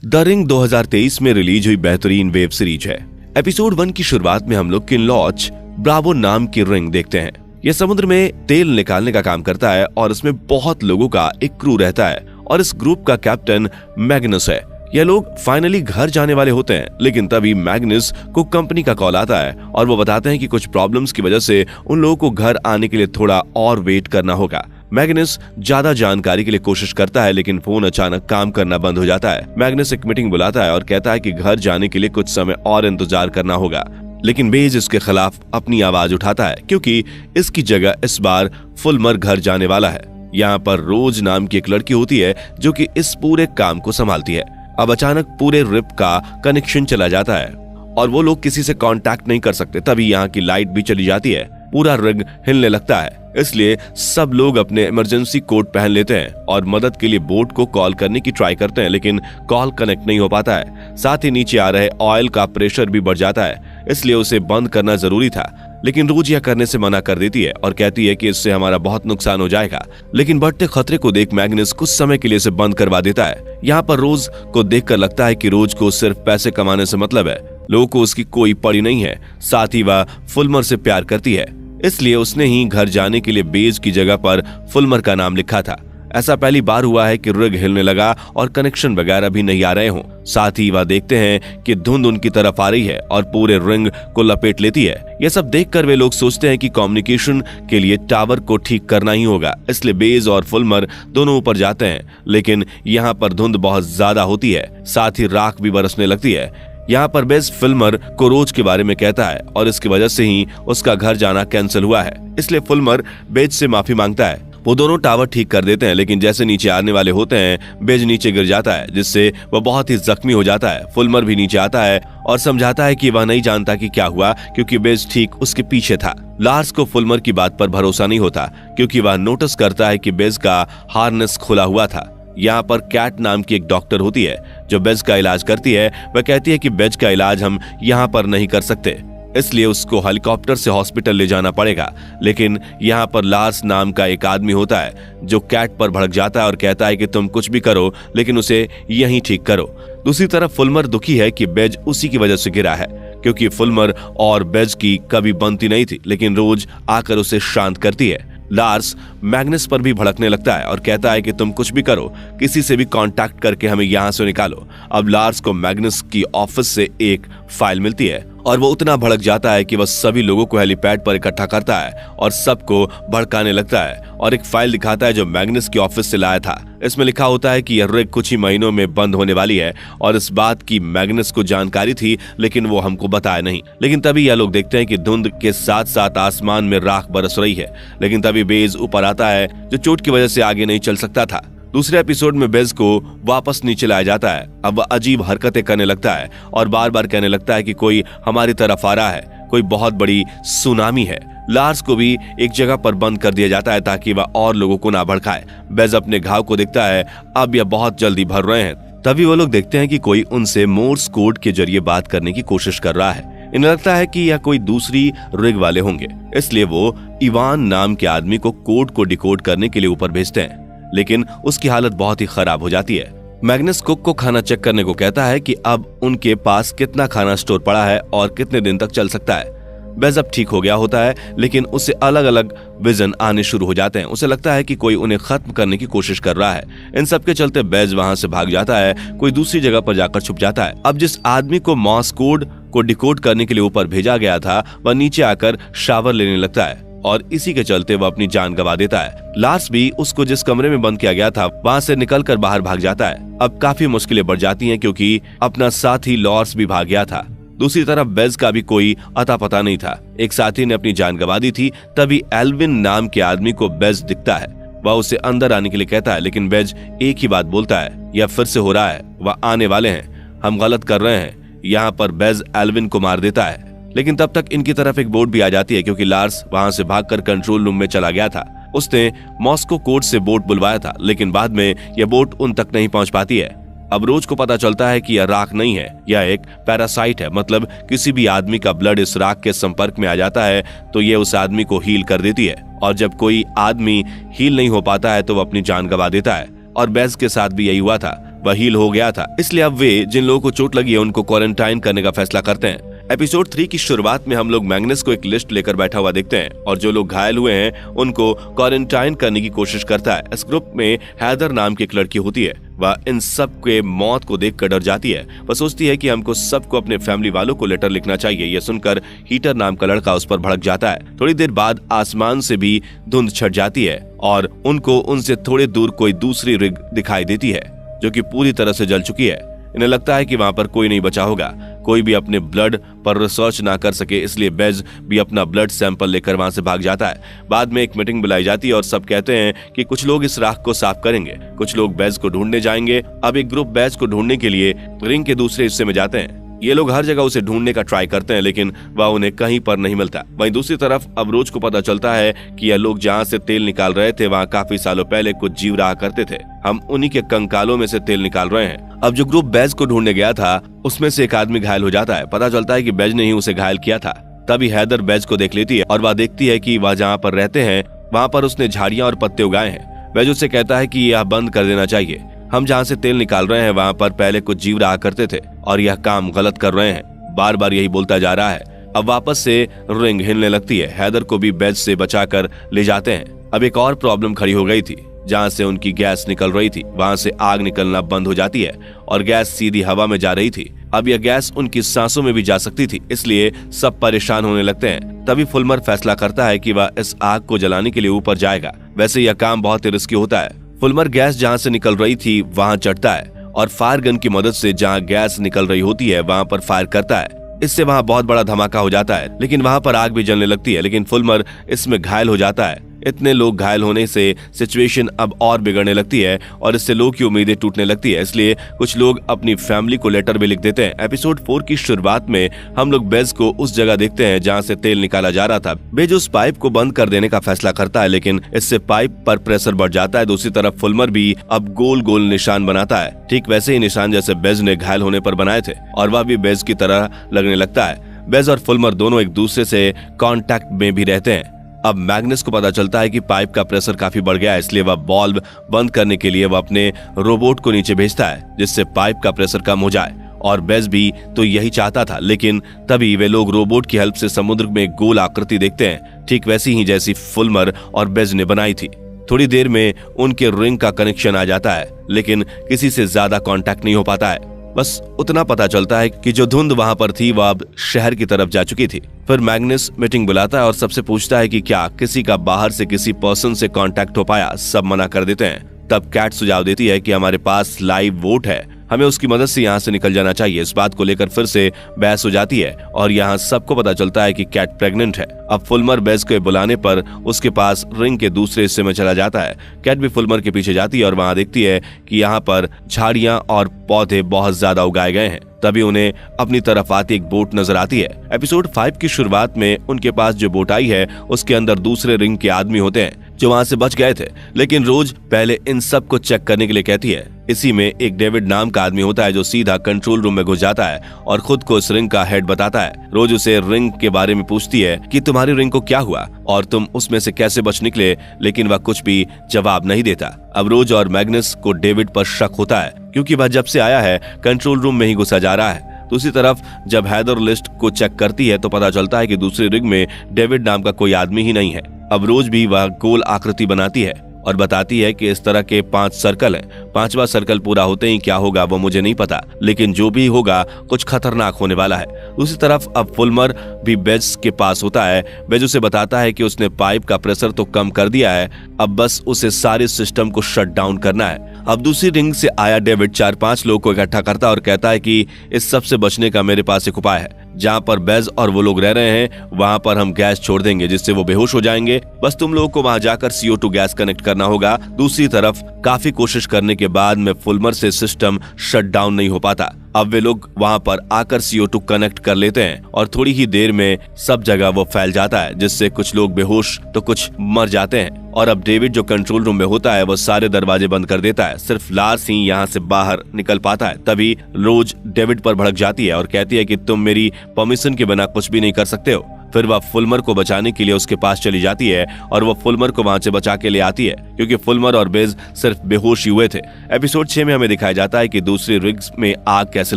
The ring 2023 में release हुई बेहतरीन वेब सीरीज है। एपिसोड 1 की शुरुआत में हम लोग किनलॉच ब्रावो नाम की रिंग देखते हैं। यह समुद्र में तेल निकालने का काम करता है और इसमें बहुत लोगों का एक क्रू रहता है और इस ग्रुप का कैप्टन मैग्नस है। यह लोग फाइनली घर जाने वाले होते हैं, लेकिन तभी मैग्नस को कंपनी का कॉल आता है और वो बताते हैं कि कुछ प्रॉब्लम्स की वजह से उन लोगों को घर आने के लिए थोड़ा और वेट करना होगा। मैग्नस ज्यादा जानकारी के लिए कोशिश करता है, लेकिन फोन अचानक काम करना बंद हो जाता है। मैग्नस एक मीटिंग बुलाता है और कहता है कि घर जाने के लिए कुछ समय और इंतजार करना होगा, लेकिन बेज इसके खिलाफ अपनी आवाज उठाता है क्योंकि इसकी जगह इस बार फुलमर घर जाने वाला है। यहाँ पर रोज नाम की एक लड़की होती है जो कि इस पूरे काम को संभालती है। अब अचानक पूरे रिप का कनेक्शन चला जाता है और वो लोग किसी से कांटेक्ट नहीं कर सकते। तभी यहाँ की लाइट भी चली जाती है, पूरा रिग हिलने लगता है। इसलिए सब लोग अपने इमरजेंसी कोट पहन लेते हैं और मदद के लिए बोट को कॉल करने की ट्राई करते हैं, लेकिन कॉल कनेक्ट नहीं हो पाता है। साथ ही नीचे आ रहे ऑयल का प्रेशर भी बढ़ जाता है, इसलिए उसे बंद करना जरूरी था, लेकिन रोज यह करने से मना कर देती है और कहती है कि इससे हमारा बहुत नुकसान हो जाएगा। लेकिन बढ़ते खतरे को देख मैग्नस कुछ समय के लिए इसे बंद करवा देता है। यहाँ पर रोज को देखकर लगता है कि रोज को सिर्फ पैसे कमाने से मतलब है, लोगों को उसकी कोई पड़ी नहीं है। साथ ही वह फुलमर से प्यार करती है, इसलिए उसने ही घर जाने के लिए बेज की जगह पर फुलमर का नाम लिखा था। ऐसा पहली बार हुआ है कि रिग हिलने लगा और कनेक्शन वगैरह भी नहीं आ रहे हों। साथ ही वह देखते हैं कि धुंध उनकी तरफ आ रही है और पूरे रिंग को लपेट लेती है। यह सब देखकर वे लोग सोचते हैं कि कम्युनिकेशन के लिए टावर को ठीक करना ही होगा, इसलिए बेज और फुलमर दोनों ऊपर जाते हैं। लेकिन यहाँ पर धुंध बहुत ज्यादा होती है, साथ ही राख भी बरसने लगती है। यहाँ पर बेज फुलमर को रोज के बारे में कहता है और इसकी वजह से ही उसका घर जाना कैंसिल हुआ है, इसलिए फुलमर बेज से माफी मांगता है। वो दोनों टावर ठीक कर देते हैं, लेकिन जैसे नीचे आने वाले होते हैं बेज नीचे गिर जाता है, जिससे वह बहुत ही जख्मी हो जाता है। फुलमर भी नीचे आता है और समझाता है कि वह नहीं जानता कि क्या हुआ, क्योंकि बेज ठीक उसके पीछे था। लार्स को फुलमर की बात पर भरोसा नहीं होता, क्योंकि वह नोटिस करता है कि बेज का हार्नेस खुला हुआ था। यहाँ पर कैट नाम की एक डॉक्टर होती है जो बेज का इलाज करती है। वह कहती है कि बेज का इलाज हम यहाँ पर नहीं कर सकते, इसलिए उसको हेलीकॉप्टर से हॉस्पिटल ले जाना पड़ेगा। लेकिन यहाँ पर लार्स नाम का एक आदमी होता है जो कैट पर भड़क जाता है और कहता है कि तुम कुछ भी करो, लेकिन उसे यहीं ठीक करो। दूसरी तरफ फुलमर दुखी है कि बेज उसी की वजह से गिरा है, क्योंकि फुलमर और बेज की कभी बनती नहीं थी, लेकिन रोज आकर उसे शांत करती है। लार्स मैग्नस पर भी भड़कने लगता है और कहता है कि तुम कुछ भी करो, किसी से भी कांटेक्ट करके हमें यहाँ से निकालो। अब लार्स को मैग्नस की ऑफिस से एक फाइल मिलती है और वो उतना भड़क जाता है कि वह सभी लोगों को हेलीपैड पर इकट्ठा करता है और सबको भड़काने लगता है और एक फाइल दिखाता है जो मैग्नस की ऑफिस से लाया था। इसमें लिखा होता है कि यह रिग कुछ ही महीनों में बंद होने वाली है और इस बात की मैग्नस को जानकारी थी, लेकिन वो हमको बताया नहीं। लेकिन तभी यह लोग देखते हैं कि धुंध के साथ साथ आसमान में राख बरस रही है, लेकिन तभी बेज ऊपर आता है जो चोट की वजह से आगे नहीं चल सकता था। दूसरे एपिसोड में बेज को वापस नीचे लाया जाता है। अब वह अजीब हरकतें करने लगता है और बार बार कहने लगता है कि कोई हमारी तरफ आ रहा है, कोई बहुत बड़ी सुनामी है। लार्स को भी एक जगह पर बंद कर दिया जाता है ताकि वह और लोगों को ना भड़काए। बेज अपने घाव को देखता है, अब यह बहुत जल्दी भर रहे हैं। तभी वो लोग देखते हैं कि कोई उनसे मोर्स कोड के जरिए बात करने की कोशिश कर रहा है। इन्हें लगता है कि यह कोई दूसरी रिग वाले होंगे, इसलिए वो इवान नाम के आदमी को कोड को डिकोड करने के लिए ऊपर भेजते हैं, लेकिन उसकी हालत बहुत ही खराब हो जाती है। मैग्नस कुक को खाना चेक करने को कहता है कि अब उनके पास कितना खाना स्टोर पड़ा है और कितने दिन तक चल सकता है। बेज अब ठीक हो गया होता है, लेकिन उसे अलग अलग विजन आने शुरू हो जाते हैं। उसे लगता है कि कोई उन्हें खत्म करने की कोशिश कर रहा है। इन सब के चलते बेज वहां से भाग जाता है, कोई दूसरी जगह पर जाकर छुप जाता है। अब जिस आदमी को मॉर्स कोड को डिकोड करने के लिए ऊपर भेजा गया था, वह नीचे आकर शावर लेने लगता है और इसी के चलते वह अपनी जान गंवा देता है। लार्स भी उसको जिस कमरे में बंद किया गया था वहां से निकलकर बाहर भाग जाता है। अब काफी मुश्किलें बढ़ जाती हैं, क्योंकि अपना साथी लॉर्स भी भाग गया था। दूसरी तरफ बेज का भी कोई अता पता नहीं था। एक साथी ने अपनी जान गंवा दी थी। तभी एल्विन नाम के आदमी को बेज दिखता है। वह उसे अंदर आने के लिए कहता है, लेकिन बेज एक ही बात बोलता है, यह फिर से हो रहा है, वह आने वाले हैं, हम गलत कर रहे हैं। यहाँ पर बेज एल्विन को मार देता है, लेकिन तब तक इनकी तरफ एक बोट भी आ जाती है, क्योंकि लार्स वहां से भागकर कंट्रोल रूम में चला गया था। उसने मॉस्को कोर्ट से बोट बुलवाया था, लेकिन बाद में यह बोट उन तक नहीं पहुंच पाती है। अब रोज को पता चलता है कि यह राख नहीं है, यह एक पैरासाइट है। मतलब किसी भी आदमी का ब्लड इस राख के संपर्क में आ जाता है तो ये उस आदमी को हील कर देती है, और जब कोई आदमी हील नहीं हो पाता है तो वह अपनी जान गंवा देता है। और बेज के साथ भी यही हुआ था। वह हील हो गया था, इसलिए अब वे जिन लोगों को चोट लगी है उनको क्वारंटाइन करने का फैसला करते हैं। एपिसोड 3 की शुरुआत में हम लोग मैग्नस को एक लिस्ट लेकर बैठा हुआ देखते हैं और जो लोग घायल हुए हैं उनको क्वारंटाइन करने की कोशिश करता है। इस ग्रुप में हैदर नाम की एक लड़की होती है। वह इन सब के मौत को देखकर डर जाती है। वह सोचती है कि हमको सबको अपने फैमिली वालों को लेटर लिखना चाहिए। यह सुनकर हीटर नाम का लड़का उस पर भड़क जाता है। थोड़ी देर बाद आसमान से भी धुंध छट जाती है और उनको उनसे थोड़े दूर कोई दूसरी रिग दिखाई देती है जो कि पूरी तरह से जल चुकी है। इन्हें लगता है कि वहां पर कोई नहीं बचा होगा, कोई भी अपने ब्लड पर रिसर्च ना कर सके, इसलिए बेज भी अपना ब्लड सैंपल लेकर वहां से भाग जाता है। बाद में एक मीटिंग बुलाई जाती है और सब कहते हैं कि कुछ लोग इस राख को साफ करेंगे, कुछ लोग बेज को ढूंढने जाएंगे। अब एक ग्रुप बेज को ढूंढने के लिए रिंग के दूसरे हिस्से में जाते हैं। ये लोग हर जगह उसे ढूंढने का ट्राई करते हैं लेकिन वह उन्हें कहीं पर नहीं मिलता। वहीं दूसरी तरफ अब रोज को पता चलता है कि यह लोग जहाँ से तेल निकाल रहे थे वहाँ काफी सालों पहले कुछ जीव रहा करते थे। हम उन्हीं के कंकालों में से तेल निकाल रहे हैं। अब जो ग्रुप बेज को ढूंढने गया था उसमें से एक आदमी घायल हो जाता है। पता चलता है कि बेज ने ही उसे घायल किया था। तभी हैदर बेज को देख लेती है और वह देखती है कि वह जहाँ पर रहते हैं वहाँ पर उसने झाड़ियां और पत्ते उगाए हैं। बेज उससे कहता है कि यह बंद कर देना चाहिए। हम जहाँ से तेल निकाल रहे हैं वहाँ पर पहले कुछ जीव रहा करते थे और यह काम गलत कर रहे हैं। बार बार यही बोलता जा रहा है। अब वापस से रिंग हिलने लगती है। हैदर को भी बेज से बचाकर ले जाते हैं। अब एक और प्रॉब्लम खड़ी हो गई थी। जहाँ से उनकी गैस निकल रही थी वहाँ से आग निकलना बंद हो जाती है और गैस सीधी हवा में जा रही थी। अब यह गैस उनकी सांसों में भी जा सकती थी, इसलिए सब परेशान होने लगते हैं। तभी फुलमर फैसला करता है कि वह इस आग को जलाने के लिए ऊपर जाएगा। वैसे यह काम बहुत ही रिस्की होता है। फुलमर गैस जहाँ से निकल रही थी वहाँ चढ़ता है और फायर गन की मदद से जहाँ गैस निकल रही होती है वहाँ पर फायर करता है। इससे वहाँ बहुत बड़ा धमाका हो जाता है लेकिन वहाँ पर आग भी जलने लगती है। लेकिन फुलमर इसमें घायल हो जाता है। इतने लोग घायल होने से सिचुएशन अब और बिगड़ने लगती है और इससे लोग की उम्मीदें टूटने लगती है। इसलिए कुछ लोग अपनी फैमिली को लेटर भी लिख देते हैं। एपिसोड 4 की शुरुआत में हम लोग बेज को उस जगह देखते हैं जहां से तेल निकाला जा रहा था। बेज उस पाइप को बंद कर देने का फैसला करता है लेकिन इससे पाइप पर प्रेशर बढ़ जाता है। दूसरी तरफ फुलमर भी अब गोल गोल निशान बनाता है, ठीक वैसे ही निशान जैसे बेज ने घायल होने पर बनाए थे और वह भी बेज की तरह लगने लगता है। बेज और फुलमर दोनों एक दूसरे से कांटेक्ट में भी रहते हैं। अब मैग्नस को पता चलता है कि पाइप का प्रेशर काफी बढ़ गया है, इसलिए वह वाल्व बंद करने के लिए वह अपने रोबोट को नीचे भेजता है जिससे पाइप का प्रेशर कम हो जाए। और बेज भी तो यही चाहता था लेकिन तभी वे लोग रोबोट की हेल्प से समुद्र में एक गोल आकृति देखते हैं, ठीक वैसी ही जैसी फुलमर और बेज ने बनाई थी। थोड़ी देर में उनके रिंग का कनेक्शन आ जाता है लेकिन किसी से ज्यादा कांटेक्ट नहीं हो पाता है। बस उतना पता चलता है कि जो धुंध वहां पर थी वह अब शहर की तरफ जा चुकी थी। फिर मैग्नस मीटिंग बुलाता है और सबसे पूछता है कि क्या किसी का बाहर से किसी पर्सन से कांटेक्ट हो पाया। सब मना कर देते हैं। तब कैट सुझाव देती है कि हमारे पास लाइव वोट है, हमें उसकी मदद से यहाँ से निकल जाना चाहिए। इस बात को लेकर फिर से बहस हो जाती है और यहाँ सबको पता चलता है कि कैट प्रेग्नेंट है। अब फुलमर बेज के बुलाने पर उसके पास रिंग के दूसरे हिस्से में चला जाता है। कैट भी फुलमर के पीछे जाती है और वहाँ देखती है कि यहाँ पर झाड़ियां और पौधे बहुत ज्यादा उगाए गए हैं। तभी उन्हें अपनी तरफ आती एक बोट नजर आती है। एपिसोड 5 की शुरुआत में उनके पास जो बोट आई है उसके अंदर दूसरे रिंग के आदमी होते हैं जो वहां से बच गए थे, लेकिन रोज पहले इन सब को चेक करने के लिए कहती है। इसी में एक डेविड नाम का आदमी होता है जो सीधा कंट्रोल रूम में घुस जाता है और खुद को इस रिंग का हेड बताता है। रोज उसे रिंग के बारे में पूछती है कि तुम्हारी रिंग को क्या हुआ और तुम उसमें से कैसे बच निकले, लेकिन वह कुछ भी जवाब नहीं देता। अब रोज और मैग्नस को डेविड पर शक होता है क्योंकि वह जब से आया है कंट्रोल रूम में ही घुसा जा रहा है। दूसरी तरफ जब हैदर लिस्ट को चेक करती है तो पता चलता है कि दूसरी रिंग में डेविड नाम का कोई आदमी ही नहीं है। अब रोज भी वह गोल आकृति बनाती है और बताती है कि इस तरह के 5 सर्कल हैं। 5वां सर्कल पूरा होते ही क्या होगा वो मुझे नहीं पता, लेकिन जो भी होगा कुछ खतरनाक होने वाला है। दूसरी तरफ अब फुलमर भी बेज के पास होता है। बेज उसे बताता है कि उसने पाइप का प्रेशर तो कम कर दिया है, अब बस उसे सारे सिस्टम को शट डाउन करना है। अब दूसरी रिंग से आया डेविड 4-5 लोगों को इकट्ठा करता और कहता है कि इस सब से बचने का मेरे पास एक उपाय है। जहाँ पर बेज और वो लोग रह रहे हैं वहाँ पर हम गैस छोड़ देंगे जिससे वो बेहोश हो जाएंगे। बस तुम लोगों को वहाँ जाकर CO2 गैस कनेक्ट करना होगा। दूसरी तरफ काफी कोशिश करने के बाद में फुलमर से सिस्टम शट डाउन नहीं हो पाता। अब वे लोग वहाँ पर आकर CO2 कनेक्ट कर लेते हैं और थोड़ी ही देर में सब जगह वो फैल जाता है जिससे कुछ लोग बेहोश तो कुछ मर जाते हैं। और अब डेविड जो कंट्रोल रूम में होता है वो सारे दरवाजे बंद कर देता है, सिर्फ लार्स ही यहाँ से बाहर निकल पाता है। तभी रोज डेविड पर भड़क जाती है और कहती है कि तुम मेरी परमिशन के बिना कुछ भी नहीं कर सकते हो। फिर वह फुलमर को बचाने के लिए उसके पास चली जाती है और वह फुलमर को वहां से बचा के ले आती है, क्योंकि फुलमर और बेज सिर्फ बेहोश ही हुए थे। एपिसोड 6 में हमें दिखाया जाता है कि दूसरी रिग्स में आग कैसे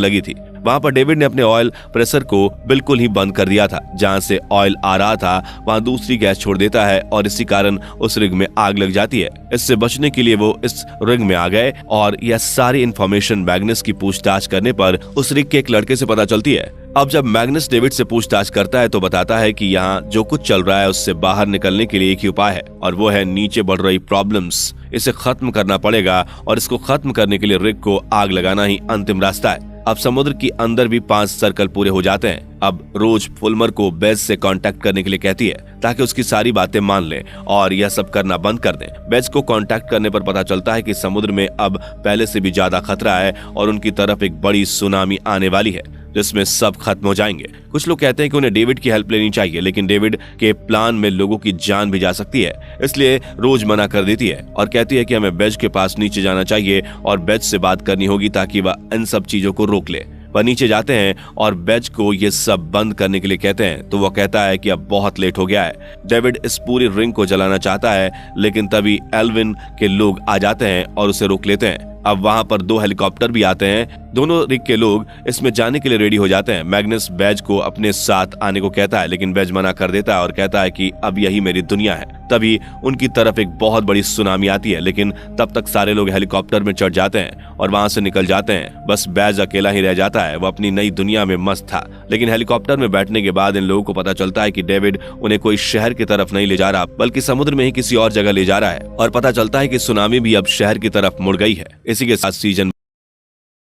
लगी थी। वहां पर डेविड ने अपने ऑयल प्रेशर को बिल्कुल ही बंद कर दिया था। जहां से ऑयल आ रहा था वहां दूसरी गैस छोड़ देता है और इसी कारण उस रिग में आग लग जाती है। इससे बचने के लिए वो इस रिग में आ गए और यह सारी इंफॉर्मेशन मैग्नस की पूछताछ करने पर उस रिग के एक लड़के से पता चलती है। अब जब मैग्नस डेविड से पूछताछ करता है तो बताता है कि यहाँ जो कुछ चल रहा है उससे बाहर निकलने के लिए एक ही उपाय है, और वो है नीचे बढ़ रही प्रॉब्लम्स। इसे खत्म करना पड़ेगा और इसको खत्म करने के लिए रिग को आग लगाना ही अंतिम रास्ता है। अब समुद्र के अंदर भी 5 सर्कल पूरे हो जाते हैं। अब रोज फुलमर को बेज से कांटेक्ट करने के लिए कहती है ताकि उसकी सारी बातें मान ले और यह सब करना बंद कर दें। बेज को कांटेक्ट करने पर पता चलता है कि समुद्र में अब पहले से भी ज्यादा खतरा है और उनकी तरफ एक बड़ी सुनामी आने वाली है जिसमें सब खत्म हो जाएंगे। कुछ लोग कहते हैं कि उन्हें डेविड की हेल्प लेनी चाहिए, लेकिन डेविड के प्लान में लोगों की जान भी जा सकती है, इसलिए रोज मना कर देती है और कहती है कि हमें बेज के पास नीचे जाना चाहिए और बेज से बात करनी होगी ताकि वह इन सब चीजों को रोक ले। वह नीचे जाते हैं और बेज को ये सब बंद करने के लिए कहते हैं, तो वह कहता है कि अब बहुत लेट हो गया है। डेविड इस पूरी रिंग को जलाना चाहता है, लेकिन तभी एल्विन के लोग आ जाते हैं और उसे रोक लेते हैं। अब वहां पर 2 हेलीकॉप्टर भी आते हैं। दोनों रिग के लोग इसमें जाने के लिए रेडी हो जाते हैं। मैग्नस बेज को अपने साथ आने को कहता है, लेकिन बेज मना कर देता है और कहता है कि अब यही मेरी दुनिया है। तभी उनकी तरफ एक बहुत बड़ी सुनामी आती है, लेकिन तब तक सारे लोग हेलीकॉप्टर में चढ़ जाते हैं और वहां से निकल जाते हैं। बस बेज अकेला ही रह जाता है। वो अपनी नई दुनिया में मस्त था, लेकिन हेलीकॉप्टर में बैठने के बाद इन लोगों को पता चलता है कि डेविड उन्हें कोई शहर की तरफ नहीं ले जा रहा, बल्कि समुद्र में ही किसी और जगह ले जा रहा है। और पता चलता है कि सुनामी भी अब शहर की तरफ मुड़ गई है। इसी के साथ सीजन